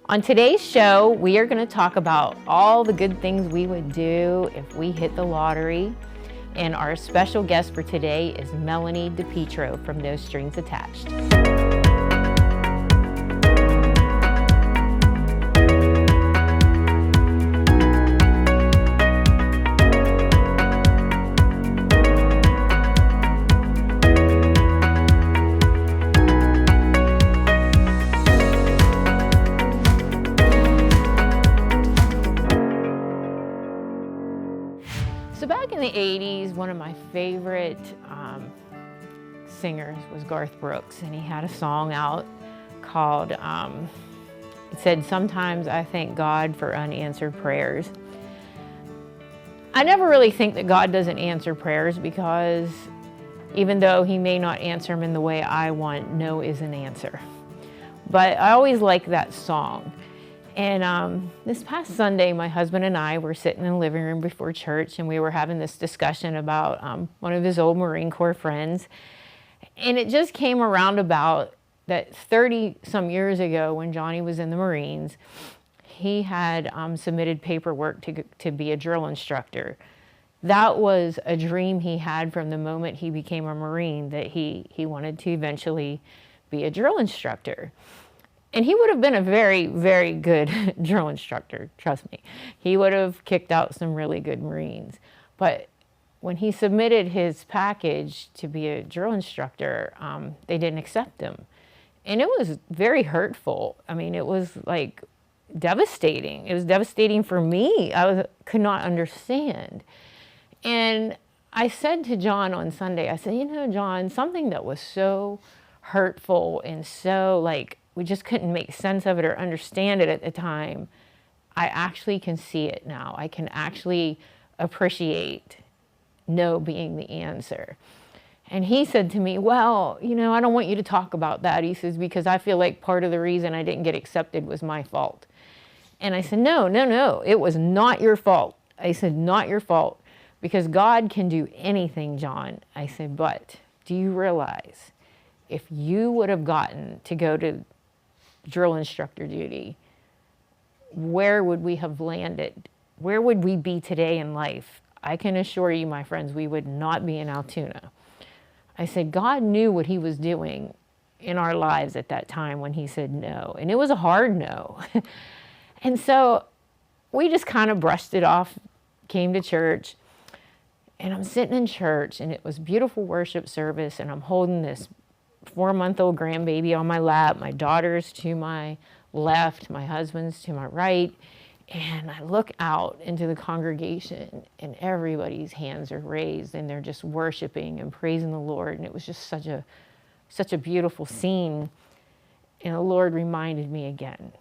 On today's show, we are going to talk about all the good things we would do if we hit the lottery. And our special guest for today is Melanie DePetro from No Strings Attached. So back in the 80s, one of my favorite singers was Garth Brooks, and he had a song out called, it said, "Sometimes I thank God for unanswered prayers." I never really think that God doesn't answer prayers, because even though he may not answer them in the way I want, no is an answer. But I always like that song. And this past Sunday, my husband and I were sitting in the living room before church, and we were having this discussion about one of his old Marine Corps friends. And it just came around about that 30-some years ago, when Johnny was in the Marines, he had submitted paperwork to be a drill instructor. That was a dream he had from the moment he became a Marine, that he wanted to eventually be a drill instructor. And he would have been a very, very good drill instructor, trust me. He would have kicked out some really good Marines. But when he submitted his package to be a drill instructor, they didn't accept him. And it was very hurtful. I mean, it was like devastating. It was devastating for me. Could not understand. And I said to John on Sunday, I said, "You know, John, something that was so hurtful and so like, we just couldn't make sense of it or understand it at the time, I actually can see it now. I can actually appreciate no being the answer." And he said to me, "Well, you know, I don't want you to talk about that." He says, "Because I feel like part of the reason I didn't get accepted was my fault." And I said, no, it was not your fault. I said, not your fault, because God can do anything, John. I said, but do you realize if you would have gotten to go to drill instructor duty, where would we have landed? Where would we be today in life? I can assure you, my friends, we would not be in Altoona. I said, God knew what he was doing in our lives at that time when he said no. And it was a hard no. And so we just kind of brushed it off, came to church, and I'm sitting in church, and it was beautiful worship service, and I'm holding this 4-month-old grandbaby on my lap. My daughter's to my left, my husband's to my right. And I look out into the congregation, and everybody's hands are raised, and they're just worshiping and praising the Lord. And it was just such a beautiful scene. And the Lord reminded me again,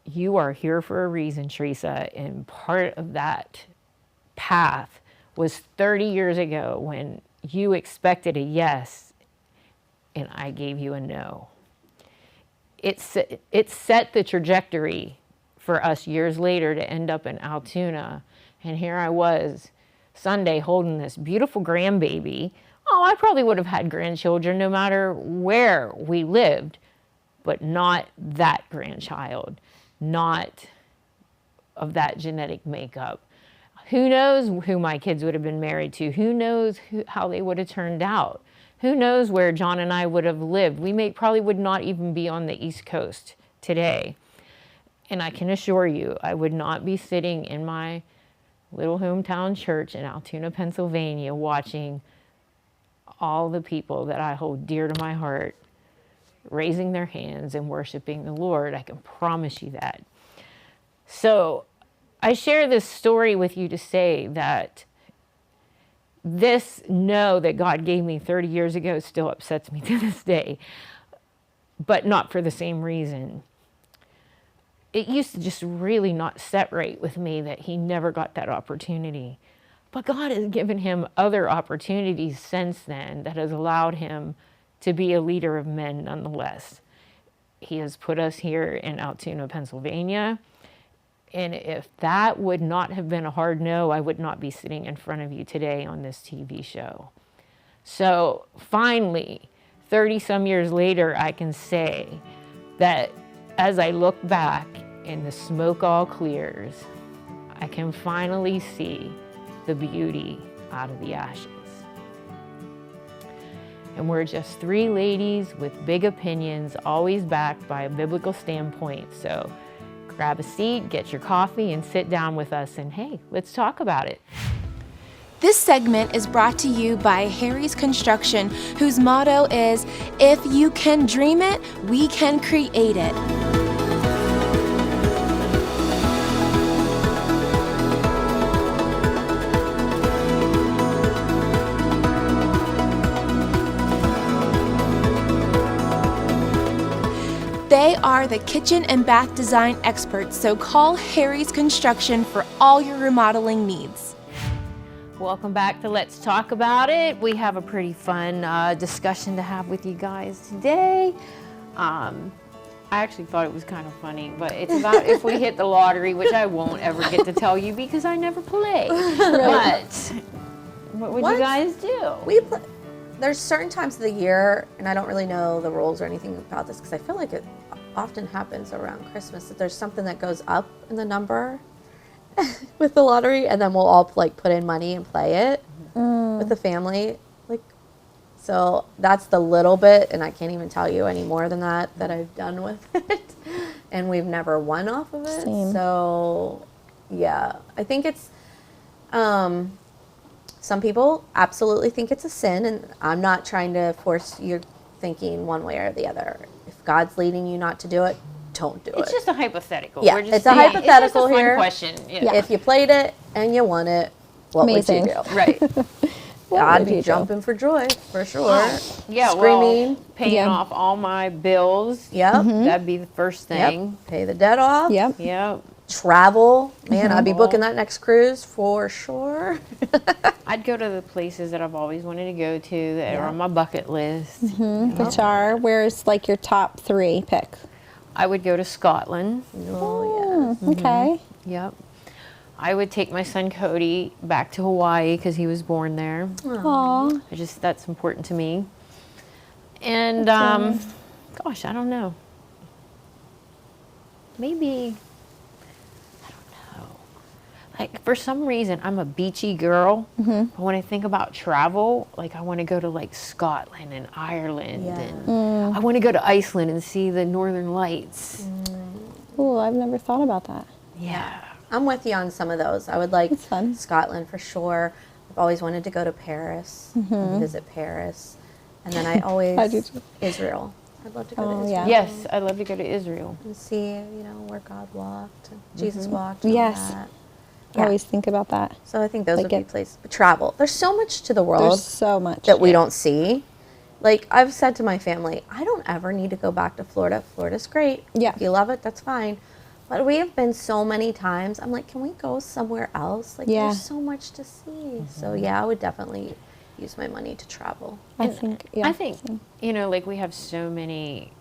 you are here for a reason, Teresa. And part of that path was 30 years ago, when you expected a yes, and I gave you a no. It set the trajectory for us years later to end up in Altoona. And here I was, Sunday, holding this beautiful grandbaby. Oh, I probably would have had grandchildren no matter where we lived, but not that grandchild, not of that genetic makeup. Who knows who my kids would have been married to? Who knows how they would have turned out? Who knows where John and I would have lived? We probably would not even be on the East Coast today. And I can assure you, I would not be sitting in my little hometown church in Altoona, Pennsylvania, watching all the people that I hold dear to my heart raising their hands and worshiping the Lord. I can promise you that. So I share this story with you to say that this no that God gave me 30 years ago still upsets me to this day, but not for the same reason. It used to just really not set right with me that he never got that opportunity. But God has given him other opportunities since then that has allowed him to be a leader of men nonetheless. He has put us here in Altoona, Pennsylvania. And if that would not have been a hard no, I would not be sitting in front of you today on this TV show. So finally, 30 some years later, I can say that as I look back and the smoke all clears, I can finally see the beauty out of the ashes. And we're just three ladies with big opinions, always backed by a biblical standpoint. So grab a seat, get your coffee, and sit down with us, and hey, let's talk about it. This segment is brought to you by Harry's Construction, whose motto is, "If you can dream it, we can create it." They are the kitchen and bath design experts, so call Harry's Construction for all your remodeling needs. Welcome back to Let's Talk About It. We have a pretty fun discussion to have with you guys today. I actually thought it was kind of funny, but it's about if we hit the lottery, which I won't ever get to tell you because I never play. But what would you guys do? There's certain times of the year, and I don't really know the rules or anything about this because I feel like it often happens around Christmas, that there's something that goes up in the number with the lottery, and then we'll all like put in money and play it with the family. Like, so that's the little bit, and I can't even tell you any more than that I've done with it, and we've never won off of it. Same. So yeah, I think it's some people absolutely think it's a sin, and I'm not trying to force your thinking one way or the other. If God's leading you not to do it, don't do it. It's just a hypothetical. Yeah, We're just it's a saying, hypothetical it's just a fun here. question. Yeah. If you played it and you won it, what Amazing. would you do? Right. I'd would be you do? jumping for joy, for sure. Yeah, Screaming. well, paying Yeah. off all my bills. Yep. That'd be the first thing. Yep. Pay the debt off. Yep. Yep. Travel. Man, I'd be booking that next cruise for sure. I'd go to the places that I've always wanted to go to that are on my bucket list. Which are, where's like your top 3 pick? I would go to Scotland. Oh, Okay. Yep. I would take my son Cody back to Hawaii because he was born there. Aw. That's important to me. And gosh, I don't know. Maybe, I don't know. Like for some reason, I'm a beachy girl. But when I think about travel, like I want to go to like Scotland and Ireland, Yeah. and I want to go to Iceland and see the Northern Lights. Ooh, I've never thought about that. Yeah. I'm with you on some of those. I would like That's fun. Scotland for sure. I've always wanted to go to Paris, and visit Paris. And then I always, I do too. Israel. I'd love to go to Oh, Israel. yeah. Yes, I'd love to go to Israel. And see, where God walked, and Jesus walked. And all Yes. that. I always think about that. So I think those Like would be it- places. But travel. There's so much to the world There's so much. that we don't see. Like I've said to my family, I don't ever need to go back to Florida. Florida's great. Yeah. If you love it, that's fine. But we have been so many times. I'm like, can we go somewhere else? Like Yeah. there's so much to see. So yeah, I would definitely use my money to travel. I think, yeah. I think, like we have so many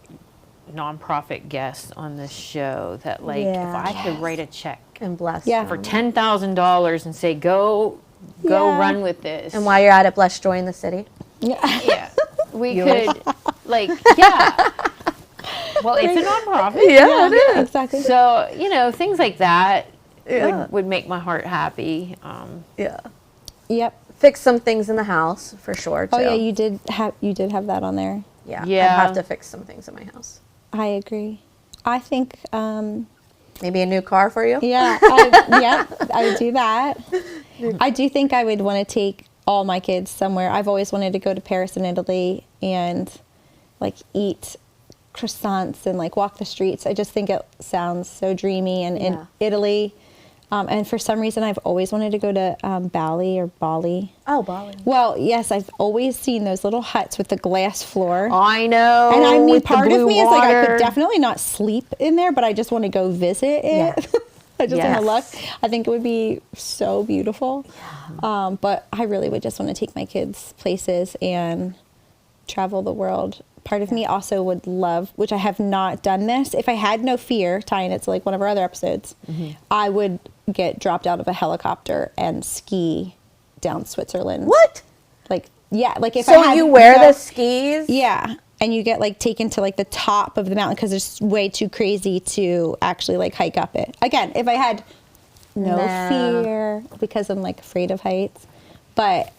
nonprofit guests on this show that like Yeah. if I could write a check And bless Yeah. for them. $10,000 and say go Yeah. run with this. And while you're at it, bless joy in the city. Yeah. Yeah. We could like yeah. Well, it's a nonprofit. Yeah, it is. Exactly. So, things like that Yeah. would make my heart happy. Yeah. Yep. Fix some things in the house for sure too. Oh yeah, you did have that on there. Yeah. Yeah. I'd have to fix some things in my house. I agree. I think Maybe a new car for you. yeah, I would do that. I do think I would want to take all my kids somewhere. I've always wanted to go to Paris and Italy and like eat croissants and like walk the streets. I just think it sounds so dreamy. And in Yeah. Italy, and for some reason, I've always wanted to go to Bali. Oh, Bali. Well, yes, I've always seen those little huts with the glass floor. I know. And I mean, with the part of blue me is like, I water. could definitely not sleep in there, but I just want to go visit it. Yeah. I just want to look. Yes. I think it would be so beautiful. But I really would just want to take my kids places and travel the world. Part of me also would love, which I have not done this. If I had no fear, tying it to like one of our other episodes, I would get dropped out of a helicopter and ski down Switzerland. What? Like, yeah, like if I So had you wear no- the skis? Yeah. and you get like taken to like the top of the mountain because it's way too crazy to actually like hike up it. Again, if I had no fear, because I'm like afraid of heights, but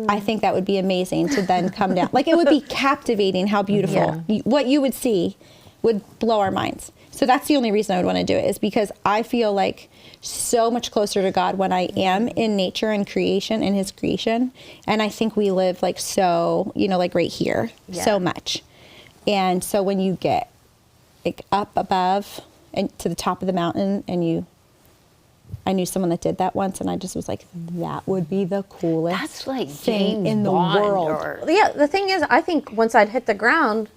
I think that would be amazing to then come down. Like, it would be captivating how beautiful. What you would see would blow our minds. So that's the only reason I would want to do it, is because I feel like so much closer to God when I am in nature and creation, in his creation. And I think we live like so, you know, like right here, so much. And so when you get like up above and to the top of the mountain, and I knew someone that did that once, and I just was like, that would be the coolest That's like thing James in the Bond world. Yeah, the thing is, I think once I'd hit the ground,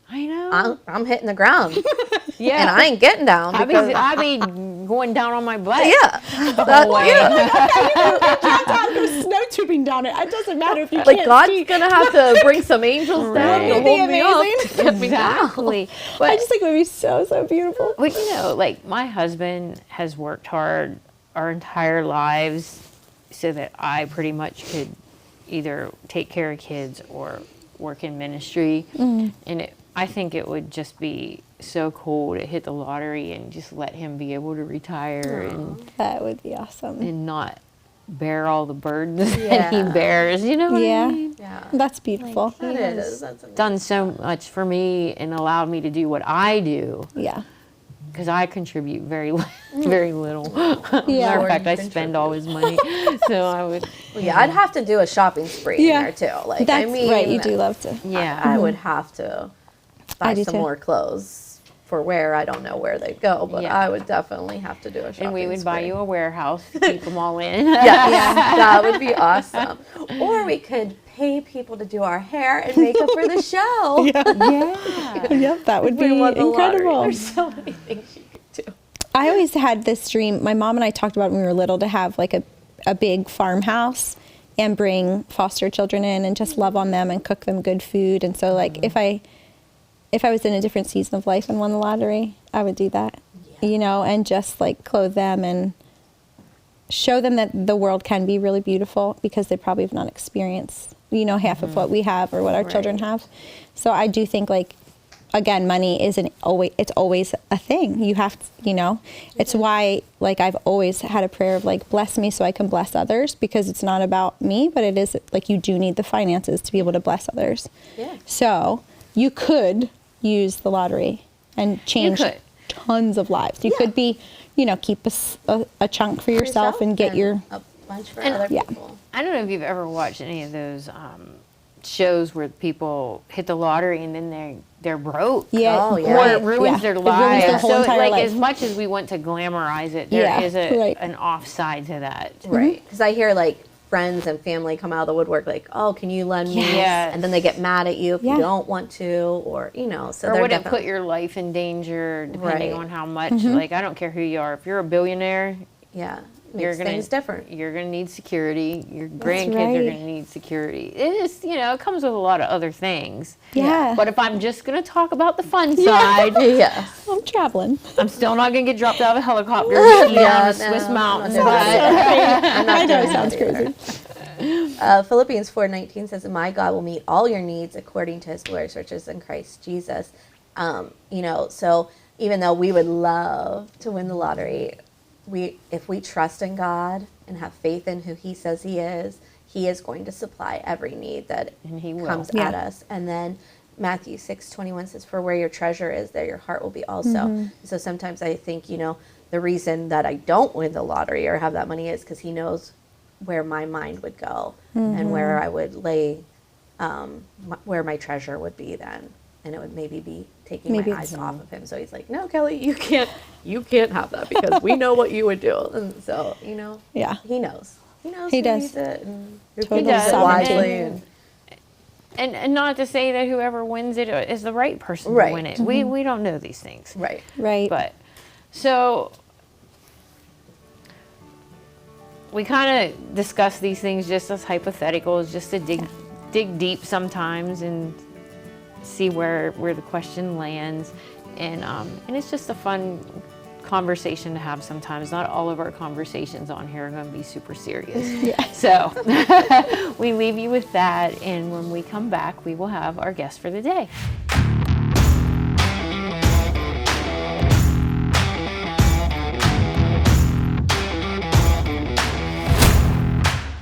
I know. I'm hitting the ground. Yeah. And I ain't getting down. I be going down on my butt. Yeah. Go snow tubing down it. It doesn't matter if you Like, can't God's see. gonna have to bring some angels down to Wouldn't it be hold me up. amazing? to get me down. Exactly. I But, just think it would be so beautiful. but you know, like, my husband has worked hard our entire lives so that I pretty much could either take care of kids or work in ministry. And I think it would just be so cool to hit the lottery and just let him be able to retire That would be awesome. and not bear all the burdens that he bears. You know what I mean? Yeah. That's beautiful. That is. That's amazing. Done so much for me and allowed me to do what I do, Yeah. because I contribute very little. Yeah. Matter of fact, I spend all his money. So I would. Yeah, I'd have to do a shopping spree Yeah. in there too. Like, That's I mean, right. You do love to. Yeah. I would have to buy do some too. more clothes for where I don't know where they'd go, but Yeah. I would definitely have to do a shopping And we would buy spree. you a warehouse to keep them all in. Yes, that would be awesome. Or we could pay people to do our hair and makeup for the show. Yeah. Yep, that would If we be won the lottery. incredible. There's so many things you could do. I always had this dream. My mom and I talked about when we were little to have like a big farmhouse and bring foster children in and just love on them and cook them good food. And so like if I was in a different season of life and won the lottery, I would do that, you know, and just like clothe them and show them that the world can be really beautiful, because they probably have not experienced, you know, half of what we have or what our children have. So I do think, like, again, money it's always a thing. You have to, you know, it's why, like, I've always had a prayer of like, bless me so I can bless others, because it's not about me, but it is like, you do need the finances to be able to bless others. Yeah. So you could use the lottery and change could. tons of lives. You could be, you know, keep a chunk for yourself and get your, a bunch for And- other yeah. people. I don't know if you've ever watched any of those shows where people hit the lottery and then they're broke. yeah, Oh, yeah. Or right, it ruins their It ruins their lives. whole So, entire like, life. as much as we want to glamorize it, there Yeah, is right. an offside to that. Right. Because I hear like friends and family come out of the woodwork like, oh, can you lend me? Yes. And then they get mad at you if Yeah. you don't want to, or, you know, so Or they're would it definitely. put your life in danger depending Right. on how much? Mm-hmm. Like, I don't care who you are. If you're a billionaire, Yeah. you're Makes gonna things different. You're gonna need security. Your grandkids are right. gonna need security. It is, you know, it comes with a lot of other things. yeah. But if I'm just gonna talk about the fun side, Yeah. I'm traveling. I'm still not gonna get dropped out of a helicopter and ski down a Swiss no, mountain. no, But I know it sounds crazy. Philippians 4:19 says, "My God will meet all your needs according to His glorious riches in Christ Jesus." You know, so even though we would love to win the lottery, if we trust in God and have faith in who He says He is going to supply every need that And He will. comes Yeah. at us. And then Matthew 6:21 says, "For where your treasure is, there your heart will be also." So sometimes I think, you know, the reason that I don't win the lottery or have that money is because He knows where my mind would go and where I would lay, where my treasure would be then. And it would maybe be taking Maybe my it's- eyes off of Him. So He's like, "No, Kelly, you can't have that because we know what you would do." And so, you know, Yeah. He knows. He knows He who does. needs it and who Totally can use it sovereignty. wisely. and not to say that whoever wins it is the right person Right. to win it. We don't know these things. Right. Right. But so we kind of discuss these things just as hypotheticals, just to dig deep sometimes and see where the question lands, and it's just a fun conversation to have sometimes. Not all of our conversations on here are going to be super serious. So we leave you with that, and when we come back, we will have our guest for the day.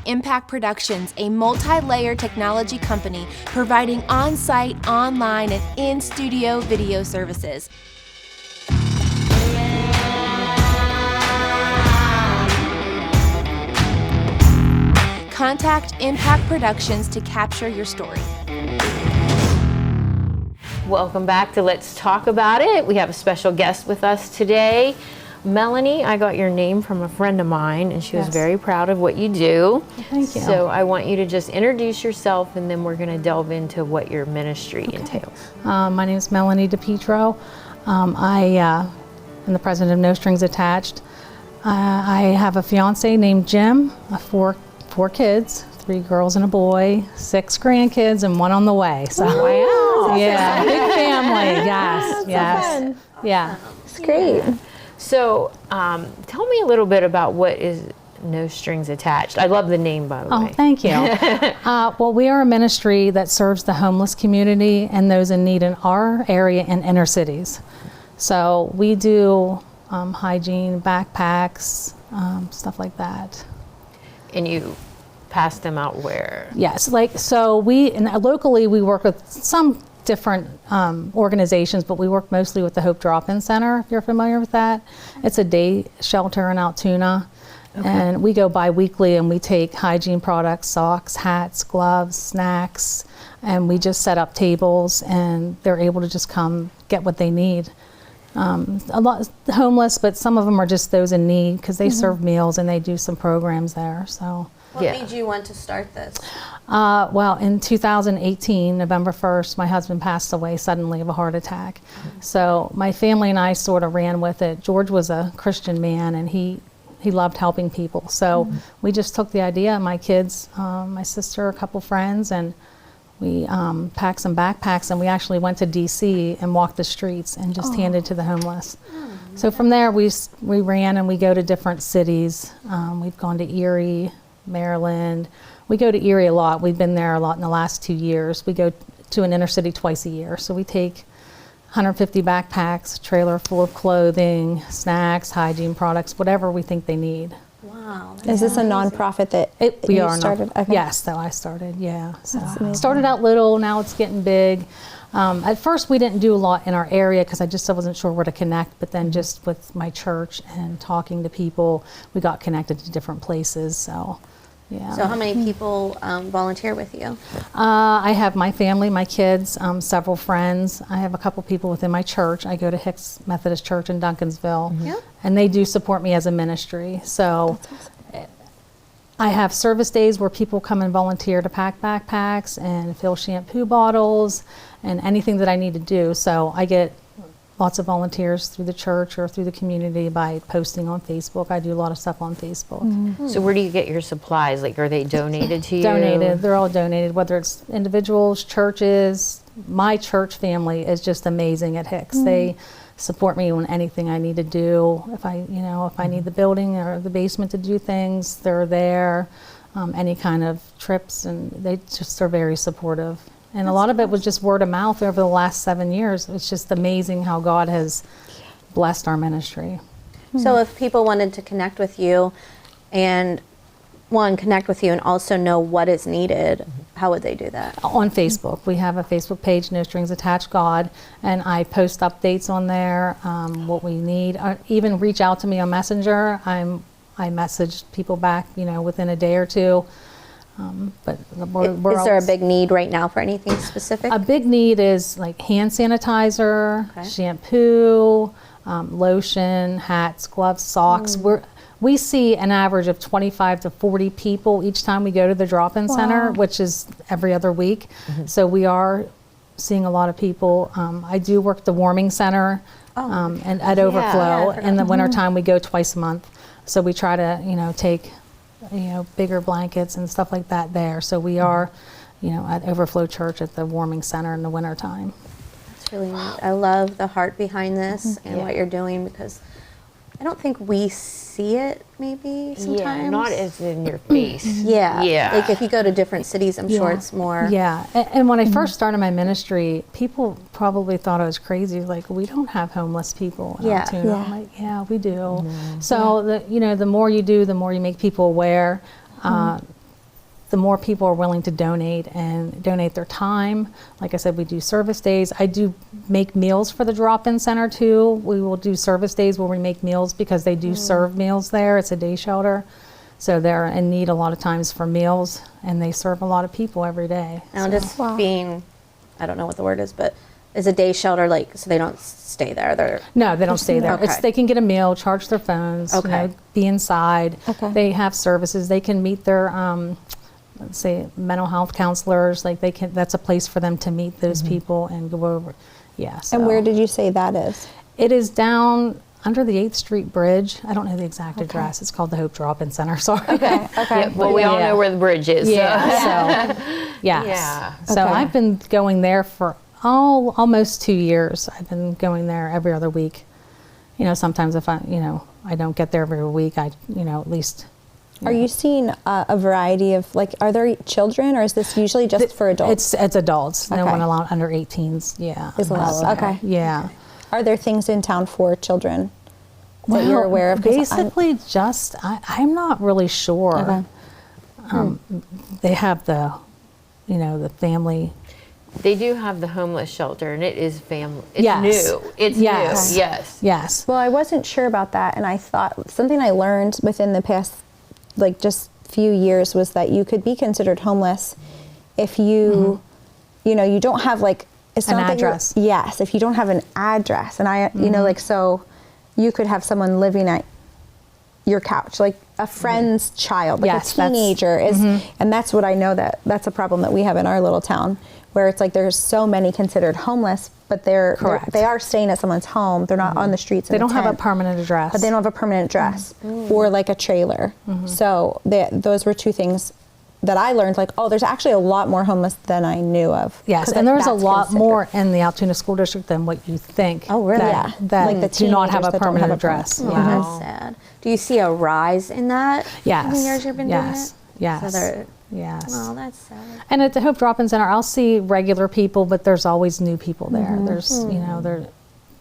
Impact Productions, a multi-layer technology company providing on-site, online, and in-studio video services. Contact Impact Productions to capture your story. Welcome back to Let's Talk About It. We have a special guest with us today. Melanie, I got your name from a friend of mine, and she was very proud of what you do. Thank you. So I want you to just introduce yourself, and then we're going to delve into what your ministry entails. My name is Melanie DePetro. I am the president of No Strings Attached. I have a fiance named Jim, four kids, 3 girls and a boy, 6 grandkids, and 1 on the way. So, Wow. Yeah, big family. Yes, yes. fun. Yeah. It's great. So tell me a little bit about what is No Strings Attached. I love the name, by the way. Oh, thank you. Well, we are a ministry that serves the homeless community and those in need in our area and inner cities. So we do hygiene, backpacks, stuff like that. And you pass them out where? Yes, locally we work with some different organizations, but we work mostly with the Hope Drop-In Center, if you're familiar with that. It's a day shelter in Altoona. Okay. And we go bi-weekly and we take hygiene products, socks, hats, gloves, snacks, and we just set up tables and they're able to just come get what they need. A lot homeless, but some of them are just those in need because they serve meals and they do some programs there. So. What made you want to start this? Well, in 2018, November 1st, my husband passed away suddenly of a heart attack. So my family and I sort of ran with it. George was a Christian man and he loved helping people. So we just took the idea, my kids, my sister, a couple friends, and we packed some backpacks and we actually went to DC and walked the streets and just handed to the homeless. So from there we ran and we go to different cities. We've gone to Erie, Maryland. We go to Erie a lot. We've been there a lot in the last 2 years. We go to an inner city twice a year. So we take 150 backpacks, a trailer full of clothing, snacks, hygiene products, whatever we think they need. Wow. Is this a nonprofit that We you are started? Okay. Yes, that I started, yeah. So amazing. started out little, now it's getting big. At first we didn't do a lot in our area because I wasn't sure where to connect, but then just with my church and talking to people, we got connected to different places, so yeah. So how many people volunteer with you? I have my family, my kids, several friends. I have a couple people within my church. I go to Hicks Methodist Church in Duncansville, and they do support me as a ministry. So I have service days where people come and volunteer to pack backpacks and fill shampoo bottles and anything that I need to do. So I get lots of volunteers through the church or through the community by posting on Facebook. I do a lot of stuff on Facebook. So where do you get your supplies? Like, are they donated to you? Donated. They're all donated, whether it's individuals, churches. My church family is just amazing at Hicks. They support me on anything I need to do. If I need the building or the basement to do things, they're there. Any kind of trips, and they just are very supportive. And a lot of it was just word of mouth over the last 7 years. It's just amazing how God has blessed our ministry. So if people wanted to connect with you and also know what is needed, how would they do that? On Facebook. We have a Facebook page, No Strings Attached God, and I post updates on there, what we need. Even reach out to me on Messenger. I message people back, within a day or two. But Is there a big need right now for anything specific? A big need is like hand sanitizer, shampoo, lotion, hats, gloves, socks. We see an average of 25 to 40 people each time we go to the drop-in center, which is every other week. So we are seeing a lot of people. I do work at the warming center and at Overflow. In the wintertime, we go twice a month. So we try to, take bigger blankets and stuff like that there. So we are, at Overflow Church at the warming center in the wintertime. That's really neat. I love the heart behind this and what you're doing, because I don't think we see it maybe sometimes. Yeah, not as in your face. Yeah. Like if you go to different cities, I'm sure it's more. Yeah, and when I first started my ministry, people probably thought I was crazy. Like, we don't have homeless people in Altoona. Yeah. I'm like, yeah, we do. So the more you do, the more you make people aware. The more people are willing to donate their time. Like I said, we do service days. I do make meals for the drop-in center too. We will do service days where we make meals because they do serve meals there. It's a day shelter. So they're in need a lot of times for meals, and they serve a lot of people every day. Now, just being, I don't know what the word is, but is a day shelter like, so they don't stay there? No, they don't stay there. Okay. They can get a meal, charge their phones, be inside. Okay. They have services. They can meet their, let's say, mental health counselors. Like that's a place for them to meet those people and go over. Yeah. So. And where did you say that is? It is down under the 8th Street Bridge. I don't know the exact address. It's called the Hope Drop-In Center. Sorry. Okay. Yeah, well, we all know where the bridge is. Yeah. So, yes. Yeah. So I've been going there for almost 2 years. I've been going there every other week. Sometimes if I don't get there every week, at least. Are you seeing a variety of, like, are there children, or is this usually just for adults? It's adults. No Okay. one allowed under 18s. Yeah. Is allowed. Okay. Yeah. Are there things in town for children that you're aware of? 'Cause Basically, I'm not really sure. Okay. They have the family. They do have the homeless shelter, and it is family. It's Yes. new. It's new. Yes. Yes. Well, I wasn't sure about that, and I thought something I learned within the past, like, just few years was that you could be considered homeless if you, you don't have, like, it's An not that you're- address. Yes, if you don't have an address, and so you could have someone living at your couch, like a friend's child, like Yes, a teenager and that's what I know that's a problem that we have in our little town, where it's like there's so many considered homeless, but they are staying at someone's home. They're not on the streets. They in a don't have a tent, permanent address. but they don't have a permanent address or like a trailer. So those were two things that I learned, like, oh, there's actually a lot more homeless than I knew of. Yes, 'Cause and there's a that's lot considered. more in the Altoona School District than what you think. Oh, really? That, Yeah. that Like the do not have teenagers a that don't permanent have a permanent- address. Oh, Yeah. that's sad. Do you see a rise in that Yes. in the years you've been doing it? Yes. So they're, Yes. oh, that's sad. And at the Hope Drop-In Center, I'll see regular people, but there's always new people there. There's,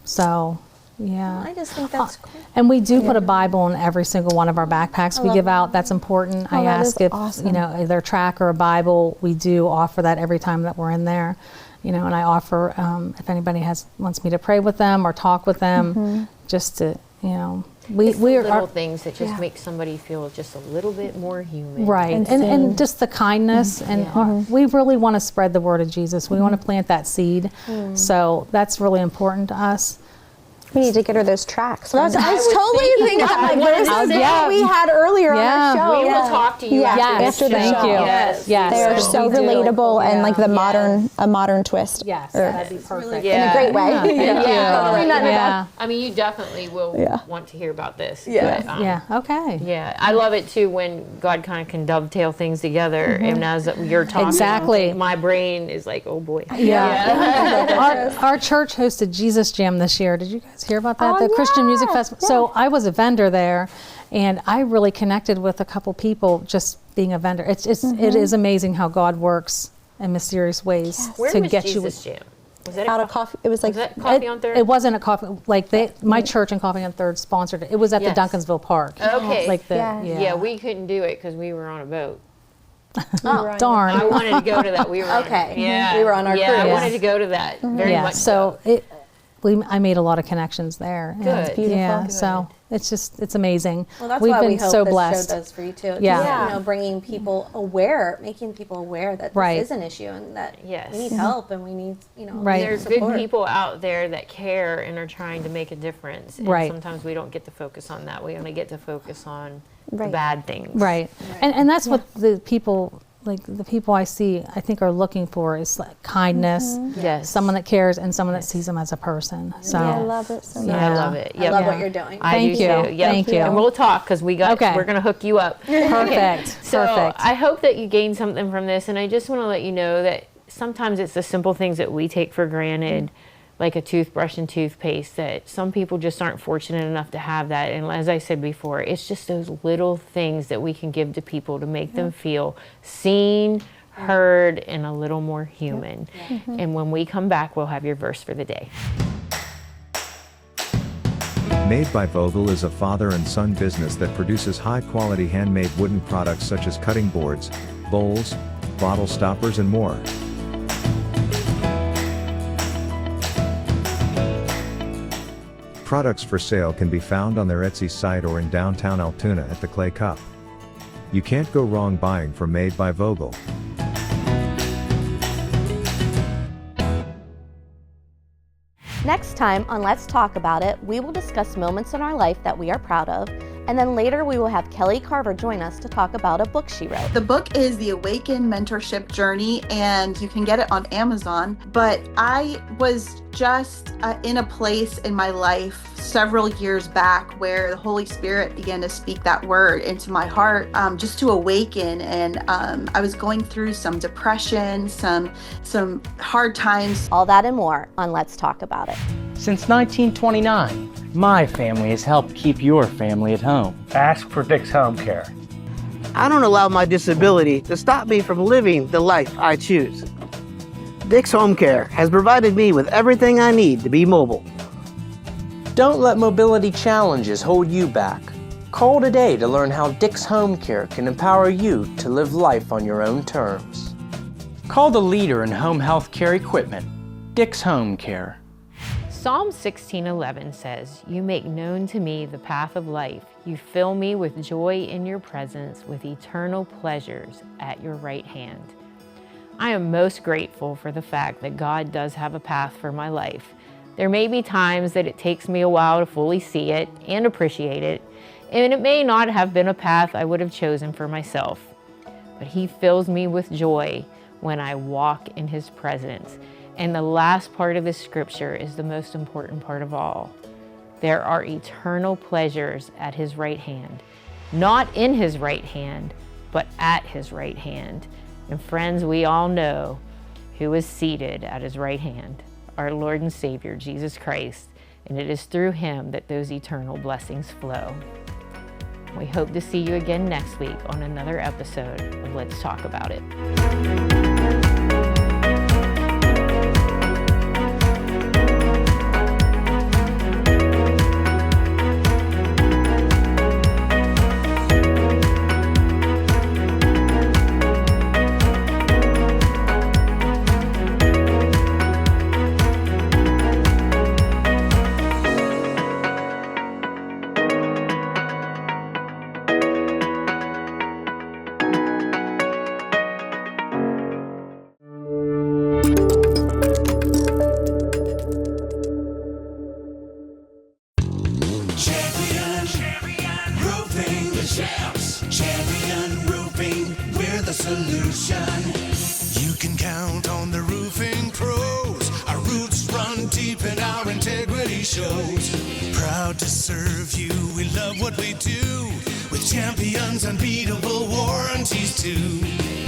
so, yeah. I just think that's cool. And we do put a Bible in every single one of our backpacks we give out. That's important. I that ask is if, awesome. either a track or a Bible. We do offer that every time that we're in there. And I offer, if anybody wants me to pray with them or talk with them, just to, It's the we are little things that just make somebody feel just a little bit more human. right, and just the kindness, and we really want to spread the word of Jesus. We want to plant that seed, so that's really important to us. We need to get her those tracks. I was totally thinking, I'm like, this is what we had earlier on our show. We will talk to you Yeah. after After the thank show. you. Yes. Yes. They are so we do. relatable and like the Yes. modern twist. Yes, Or- that'd be perfect. Yeah. in a great way. Thank you. Yeah. I mean, you definitely will want to hear about this. Yeah. But, Yeah. Okay. yeah, I love it too when God kind of can dovetail things together, and as you're talking, Exactly. my brain is like, oh boy. Our church hosted Jesus Jam this year. Did you guys hear about that? Oh, The Christian Music yeah, Festival. So I was a vendor there, and I really connected with a couple people just being a vendor. It is amazing how God works in mysterious ways Where to was get Jesus you. Jam? Was that Out a of coffee. It was like, Was that Coffee on Third? It wasn't a coffee. Like my church and Coffee on Third sponsored it. It was at Yes. the Duncansville Park. Okay. Like the Yeah. Yeah, we couldn't do it because we were on a boat. darn. I wanted to go to that. We were Okay. Yeah, We were on our Yeah, I cruise. wanted to go to that very yeah. much. So I made a lot of connections there. Good. And, That's beautiful. Yeah. Good. So it's amazing. Well, that's We've why been we hope so this blessed. show does for you too. Yeah. Just, Yeah. bringing people aware, making people aware that Right. this is an issue and that Yes. we need help and we need, Right. There's support. good people out there that care and are trying to make a difference. And Right. sometimes we don't get to focus on that. We only get to focus on the Right. bad things. Right. And that's what the people I see, I think, are looking for is like kindness, Yes. someone that cares, and someone that sees them as a person. So I love it so much. Yeah, I love it. I Yep. love what you're doing. I Thank do you. too. Yep. Thank you. And we'll talk because we're going to hook you up. perfect. So Perfect. I hope that you gain something from this, and I just want to let you know that sometimes it's the simple things that we take for granted, like a toothbrush and toothpaste, that some people just aren't fortunate enough to have that. And as I said before, it's just those little things that we can give to people to make them feel seen, heard, and a little more human. And when we come back, we'll have your verse for the day. Made by Vogel is a father and son business that produces high-quality handmade wooden products such as cutting boards, bowls, bottle stoppers, and more. Products for sale can be found on their Etsy site or in downtown Altoona at the Clay Cup. You can't go wrong buying from Made by Vogel. Next time on Let's Talk About It, we will discuss moments in our life that we are proud of, and then later we will have Kelly Carver join us to talk about a book she wrote. The book is The Awaken Mentorship Journey, and you can get it on Amazon. But I was just in a place in my life several years back where the Holy Spirit began to speak that word into my heart, just to awaken. And I was going through some depression, some hard times. All that and more on Let's Talk About It. Since 1929, my family has helped keep your family at home. Ask for Dick's Home Care. I don't allow my disability to stop me from living the life I choose. Dick's Home Care has provided me with everything I need to be mobile. Don't let mobility challenges hold you back. Call today to learn how Dick's Home Care can empower you to live life on your own terms. Call the leader in home health care equipment, Dick's Home Care. Psalm 16:11 says, "You make known to me the path of life. You fill me with joy in your presence, with eternal pleasures at your right hand." I am most grateful for the fact that God does have a path for my life. There may be times that it takes me a while to fully see it and appreciate it, and it may not have been a path I would have chosen for myself. But He fills me with joy when I walk in His presence. And the last part of this scripture is the most important part of all. There are eternal pleasures at His right hand. Not in His right hand, but at His right hand. And friends, we all know who is seated at His right hand, our Lord and Savior, Jesus Christ. And it is through Him that those eternal blessings flow. We hope to see you again next week on another episode of Let's Talk About It. Champion Roofing, we're the solution. You can count on the roofing pros. Our roots run deep and our integrity shows. Proud to serve you, we love what we do. With Champion's unbeatable warranties too.